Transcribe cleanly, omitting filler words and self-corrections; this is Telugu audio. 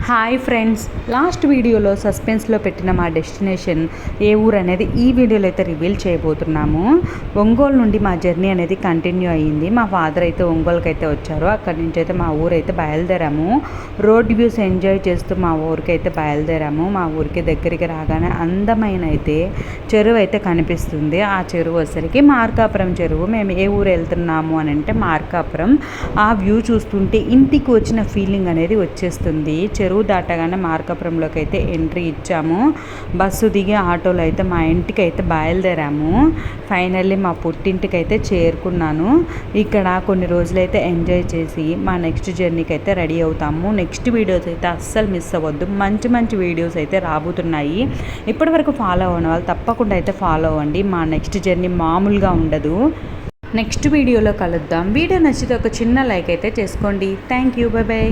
హాయ్ ఫ్రెండ్స్, లాస్ట్ వీడియోలో సస్పెన్స్లో పెట్టిన మా డెస్టినేషన్ ఏ ఊరు అనేది ఈ వీడియోలో అయితే రివీల్ చేయబోతున్నాము. ఒంగోలు నుండి మా జర్నీ అనేది కంటిన్యూ అయ్యింది. మా ఫాదర్ అయితే ఒంగోలుకి అయితే వచ్చారు. అక్కడి నుంచి అయితే మా ఊరు అయితే బయలుదేరాము. రోడ్ వ్యూస్ ఎంజాయ్ చేస్తూ మా ఊరికి అయితే బయలుదేరాము. మా ఊరికి దగ్గరికి రాగానే అందమైన అయితే చెరువు అయితే కనిపిస్తుంది. ఆ చెరువు వచ్చరికి మార్కాపురం చెరువు. మేము ఏ ఊరు వెళ్తున్నాము అని అంటే మార్కాపురం. ఆ వ్యూ చూస్తుంటే ఇంటికి వచ్చిన ఫీలింగ్ అనేది వచ్చేస్తుంది. చెరువు దాటగానే మార్కాపురంలోకి అయితే ఎంట్రీ ఇచ్చాము. బస్సు దిగి ఆటోలో అయితే మా ఇంటికి అయితే బయలుదేరాము. ఫైనల్లీ మా పుట్టింటికి అయితే చేరుకున్నాను. ఇక్కడ కొన్ని రోజులైతే ఎంజాయ్ చేసి మా నెక్స్ట్ జర్నీకి అయితే రెడీ అవుతాము. నెక్స్ట్ వీడియోస్ అయితే అస్సలు మిస్ అవ్వద్దు. మంచి మంచి వీడియోస్ అయితే రాబోతున్నాయి. ఇప్పటివరకు ఫాలో అవ్వని వాళ్ళు తప్పకుండా అయితే ఫాలో అవ్వండి. మా నెక్స్ట్ జర్నీ మామూలుగా ఉండదు. నెక్స్ట్ వీడియోలో కలుద్దాం. వీడియో నచ్చితే ఒక చిన్న లైక్ అయితే చేసుకోండి. Thank you. Bye bye.